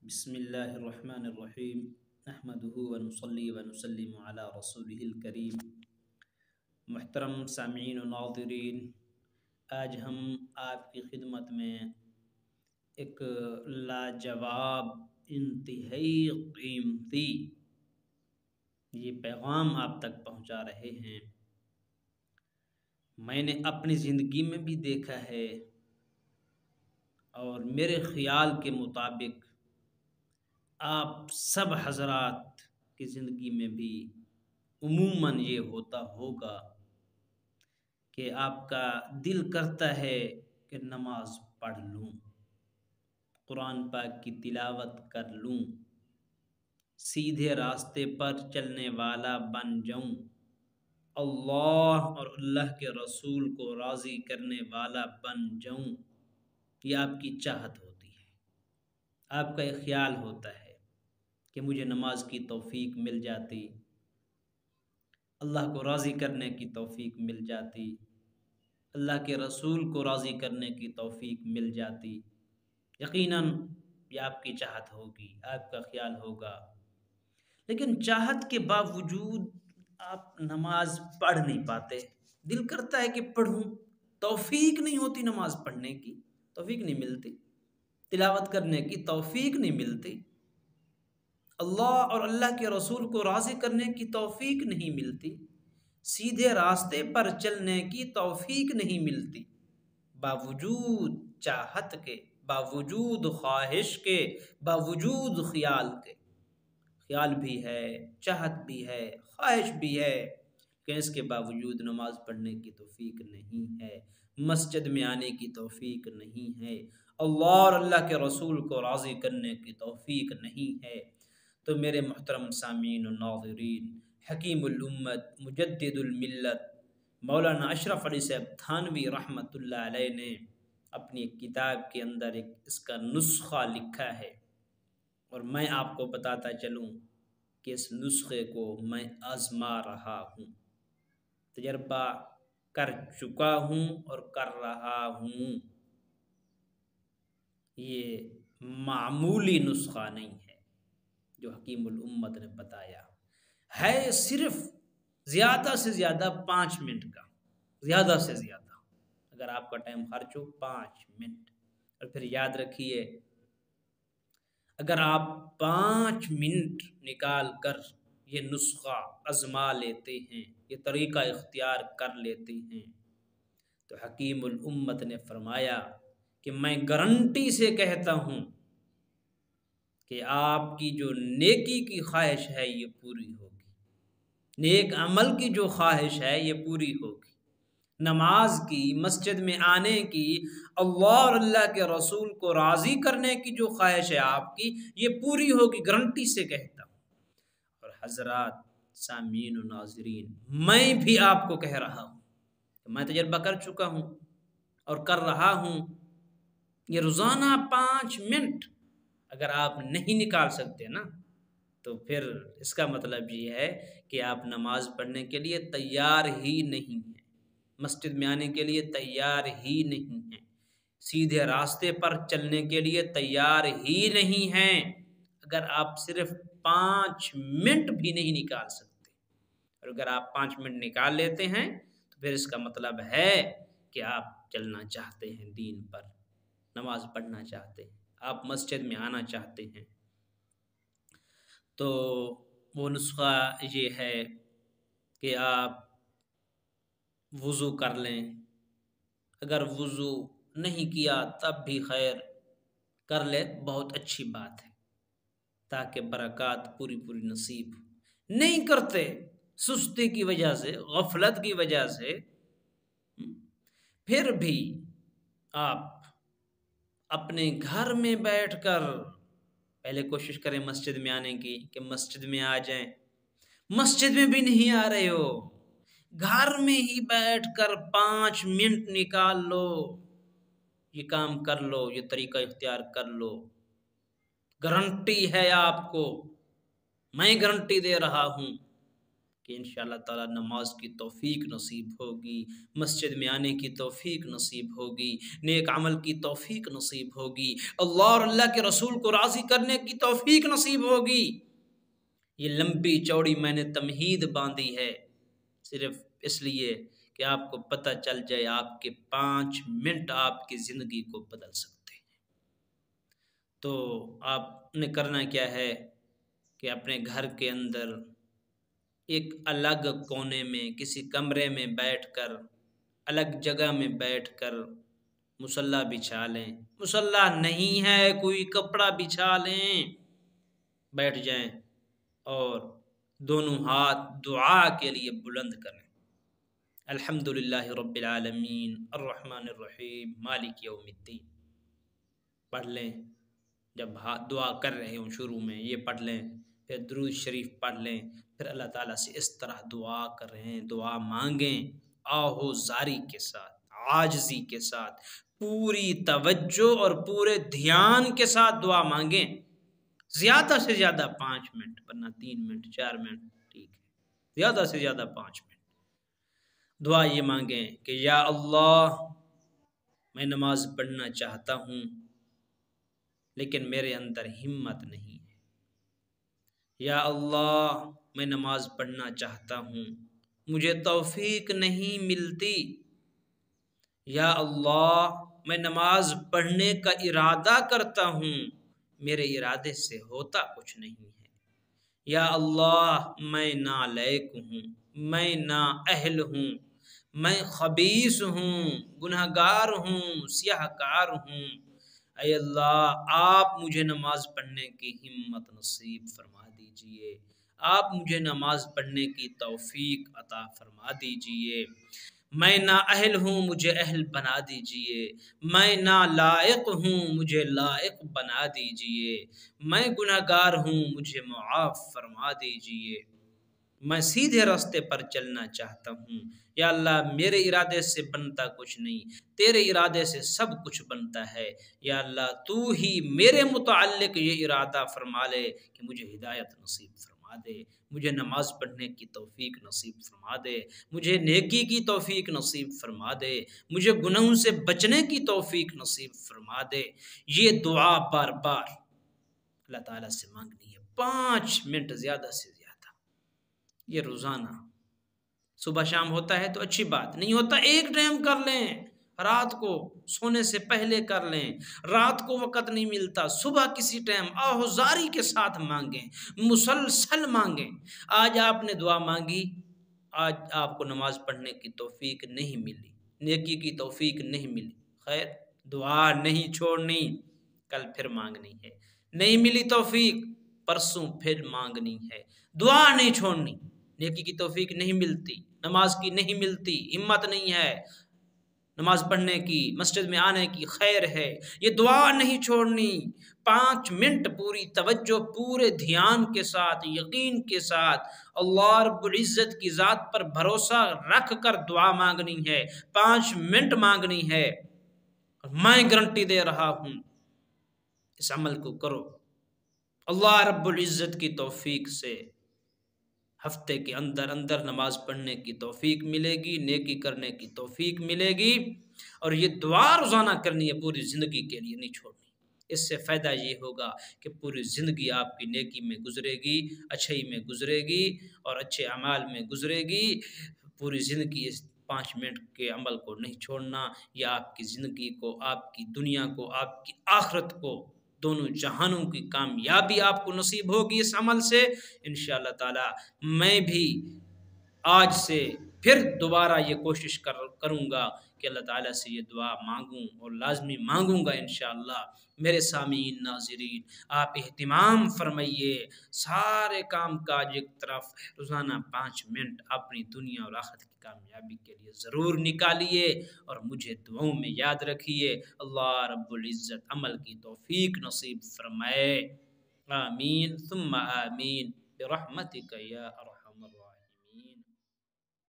بسم اللہ الرحمن الرحیم نحمدہ ونصلی ونسلم علی رسولہ الکریم۔ محترم سامعین و ناظرین، آج ہم آپ کی خدمت میں ایک لاجواب انتہائی قیمتی یہ پیغام آپ تک پہنچا رہے ہیں۔ میں نے اپنی زندگی میں بھی دیکھا ہے اور میرے خیال کے مطابق آپ سب حضرات کی زندگی میں بھی عموماً یہ ہوتا ہوگا کہ آپ کا دل کرتا ہے کہ نماز پڑھ لوں، قرآن پاک کی تلاوت کر لوں، سیدھے راستے پر چلنے والا بن جاؤں، اللہ اور اللہ کے رسول کو راضی کرنے والا بن جاؤں۔ یہ آپ کی چاہت ہوتی ہے، آپ کا ایک خیال ہوتا ہے کہ مجھے نماز کی توفیق مل جاتی، اللہ کو راضی کرنے کی توفیق مل جاتی، اللہ کے رسول کو راضی کرنے کی توفیق مل جاتی۔ یقیناً یہ آپ کی چاہت ہوگی، آپ کا خیال ہوگا، لیکن چاہت کے باوجود آپ نماز پڑھ نہیں پاتے۔ دل کرتا ہے کہ پڑھوں، توفیق نہیں ہوتی، نماز پڑھنے کی توفیق نہیں ملتی، تلاوت کرنے کی توفیق نہیں ملتی، اللہ اور اللہ کے رسول کو راضی کرنے کی توفیق نہیں ملتی، سیدھے راستے پر چلنے کی توفیق نہیں ملتی۔ باوجود چاہت کے، باوجود خواہش کے، باوجود خیال کے، خیال بھی ہے، چاہت بھی ہے، خواہش بھی ہے، کہ اس کے باوجود نماز پڑھنے کی توفیق نہیں ہے، مسجد میں آنے کی توفیق نہیں ہے، اللہ اور اللہ کے رسول کو راضی کرنے کی توفیق نہیں ہے۔ تو میرے محترم سامعین و ناظرین، حکیم الامت مجدد الملت مولانا اشرف علی صاحب تھانوی رحمۃ اللہ علیہ نے اپنی کتاب کے اندر اس کا نسخہ لکھا ہے، اور میں آپ کو بتاتا چلوں کہ اس نسخے کو میں آزما رہا ہوں، تجربہ کر چکا ہوں اور کر رہا ہوں۔ یہ معمولی نسخہ نہیں ہے جو حکیم الامت نے بتایا ہے، صرف زیادہ سے زیادہ 5 منٹ کا، زیادہ سے زیادہ اگر آپ کا ٹائم خرچ ہو 5 منٹ۔ اور پھر یاد رکھیے، اگر آپ 5 منٹ نکال کر یہ نسخہ آزما لیتے ہیں، یہ طریقہ اختیار کر لیتے ہیں، تو حکیم الامت نے فرمایا کہ میں گارنٹی سے کہتا ہوں کہ آپ کی جو نیکی کی خواہش ہے یہ پوری ہوگی، نیک عمل کی جو خواہش ہے یہ پوری ہوگی، نماز کی، مسجد میں آنے کی، اللہ اور اللہ کے رسول کو راضی کرنے کی جو خواہش ہے آپ کی، یہ پوری ہوگی، گارنٹی سے کہتا ہوں۔ اور حضرات سامعین و ناظرین، میں بھی آپ کو کہہ رہا ہوں کہ میں تجربہ کر چکا ہوں اور کر رہا ہوں۔ یہ روزانہ 5 منٹ اگر آپ نہیں نکال سکتے نا، تو پھر اس کا مطلب یہ ہے کہ آپ نماز پڑھنے کے لیے تیار ہی نہیں ہیں، مسجد میں آنے کے لیے تیار ہی نہیں ہیں، سیدھے راستے پر چلنے کے لیے تیار ہی نہیں ہیں۔ اگر آپ صرف 5 منٹ بھی نہیں نکال سکتے، اور اگر آپ 5 منٹ نکال لیتے ہیں تو پھر اس کا مطلب ہے کہ آپ چلنا چاہتے ہیں دین پر، نماز پڑھنا چاہتے ہیں، آپ مسجد میں آنا چاہتے ہیں۔ تو وہ نسخہ یہ ہے کہ آپ وضو کر لیں، اگر وضو نہیں کیا تب بھی خیر، کر لے بہت اچھی بات ہے، تاکہ برکات پوری پوری نصیب ہو۔ نہیں کرتے سستی کی وجہ سے، غفلت کی وجہ سے، پھر بھی آپ اپنے گھر میں بیٹھ کر پہلے کوشش کریں مسجد میں آنے کی، کہ مسجد میں آ جائیں، مسجد میں بھی نہیں آ رہے ہو، گھر میں ہی بیٹھ کر 5 منٹ نکال لو، یہ کام کر لو، یہ طریقہ اختیار کر لو، گارنٹی ہے آپ کو، میں گارنٹی دے رہا ہوں کہ انشاءاللہ تعالی نماز کی توفیق نصیب ہوگی، مسجد میں آنے کی توفیق نصیب ہوگی، نیک عمل کی توفیق نصیب ہوگی، اللہ اور اللہ کے رسول کو راضی کرنے کی توفیق نصیب ہوگی۔ یہ لمبی چوڑی میں نے تمہید باندھی ہے صرف اس لیے کہ آپ کو پتہ چل جائے آپ کے 5 منٹ آپ کی زندگی کو بدل سکتے ہیں۔ تو آپ نے کرنا کیا ہے کہ اپنے گھر کے اندر ایک الگ کونے میں کسی کمرے میں بیٹھ کر، الگ جگہ میں بیٹھ کر مصلی بچھا لیں، مصلی نہیں ہے کوئی کپڑا بچھا لیں، بیٹھ جائیں اور دونوں ہاتھ دعا کے لیے بلند کریں۔ الحمدللہ رب العالمین الرحمن الرحیم مالک یوم الدین پڑھ لیں۔ جب دعا کر رہے ہوں شروع میں یہ پڑھ لیں، پھر درود شریف پڑھ لیں، پھر اللہ تعالیٰ سے اس طرح دعا کریں، دعا مانگیں، آہو زاری کے ساتھ، عاجزی کے ساتھ، پوری توجہ اور پورے دھیان کے ساتھ دعا مانگیں۔ زیادہ سے زیادہ 5 منٹ، ورنہ 3 منٹ 4 منٹ ٹھیک ہے، زیادہ سے زیادہ 5 منٹ دعا یہ مانگیں کہ یا اللہ میں نماز پڑھنا چاہتا ہوں لیکن میرے اندر ہمت نہیں ہے، یا اللہ میں نماز پڑھنا چاہتا ہوں مجھے توفیق نہیں ملتی، یا اللہ میں نماز پڑھنے کا ارادہ کرتا ہوں میرے ارادے سے ہوتا کچھ نہیں ہے، یا اللہ میں نالائق ہوں، میں نااہل ہوں، میں خبیث ہوں، گنہگار ہوں، سیاہ کار ہوں، اے اللہ آپ مجھے نماز پڑھنے کی ہمت نصیب فرما دیجئے، آپ مجھے نماز پڑھنے کی توفیق عطا فرما دیجئے، میں نااہل ہوں مجھے اہل بنا دیجئے، میں نالائق ہوں مجھے لائق بنا دیجئے، میں گنہگار ہوں مجھے معاف فرما دیجئے، میں سیدھے راستے پر چلنا چاہتا ہوں، یا اللہ میرے ارادے سے بنتا کچھ نہیں، تیرے ارادے سے سب کچھ بنتا ہے، یا اللہ تو ہی میرے متعلق یہ ارادہ فرما لے کہ مجھے ہدایت نصیب فرما دے، مجھے نماز پڑھنے کی توفیق نصیب فرما دے، مجھے نیکی کی توفیق نصیب فرما دے، مجھے گناہوں سے بچنے کی توفیق نصیب فرما دے۔ یہ دعا بار بار اللہ تعالیٰ سے مانگنی ہے، 5 منٹ زیادہ سے زیادہ، یہ روزانہ صبح شام ہوتا ہے تو اچھی بات، نہیں ہوتا ایک ٹائم کر لیں، رات کو سونے سے پہلے کر لیں، رات کو وقت نہیں ملتا صبح کسی ٹائم آہوزاری کے ساتھ مانگیں، مسلسل مانگیں۔ آج آپ نے دعا مانگی، آج آپ کو نماز پڑھنے کی توفیق نہیں ملی، نیکی کی توفیق نہیں ملی، خیر دعا نہیں چھوڑنی، کل پھر مانگنی ہے، نہیں ملی توفیق پرسوں پھر مانگنی ہے، دعا نہیں چھوڑنی، نیکی کی توفیق نہیں ملتی، نماز کی نہیں ملتی، ہمت نہیں ہے نماز پڑھنے کی، مسجد میں آنے کی، خیر ہے، یہ دعا نہیں چھوڑنی، 5 منٹ پوری توجہ پورے دھیان کے ساتھ یقین کے ساتھ اللہ رب العزت کی ذات پر بھروسہ رکھ کر دعا مانگنی ہے، 5 منٹ مانگنی ہے، میں گارنٹی دے رہا ہوں اس عمل کو کرو، اللہ رب العزت کی توفیق سے ہفتے کے اندر اندر نماز پڑھنے کی توفیق ملے گی، نیکی کرنے کی توفیق ملے گی، اور یہ دعا روزانہ کرنی ہے، پوری زندگی کے لیے نہیں چھوڑنی۔ اس سے فائدہ یہ ہوگا کہ پوری زندگی آپ کی نیکی میں گزرے گی، اچھائی میں گزرے گی اور اچھے اعمال میں گزرے گی، پوری زندگی اس 5 منٹ کے عمل کو نہیں چھوڑنا، یہ آپ کی زندگی کو، آپ کی دنیا کو، آپ کی آخرت کو، دونوں جہانوں کی کامیابی آپ کو نصیب ہوگی اس عمل سے انشاءاللہ تعالی۔ میں بھی آج سے پھر دوبارہ یہ کوشش کروں گا کہ اللہ تعالیٰ سے یہ دعا مانگوں اور لازمی مانگوں گا انشاءاللہ۔ میرے سامعین ناظرین آپ اہتمام فرمائیے، سارے کام کاج ایک طرف، روزانہ 5 منٹ اپنی دنیا اور آخرت کی کامیابی کے لیے ضرور نکالیے اور مجھے دعاؤں میں یاد رکھیے۔ اللہ رب العزت عمل کی توفیق نصیب فرمائے، آمین ثم آمین برحمتک یا ارحم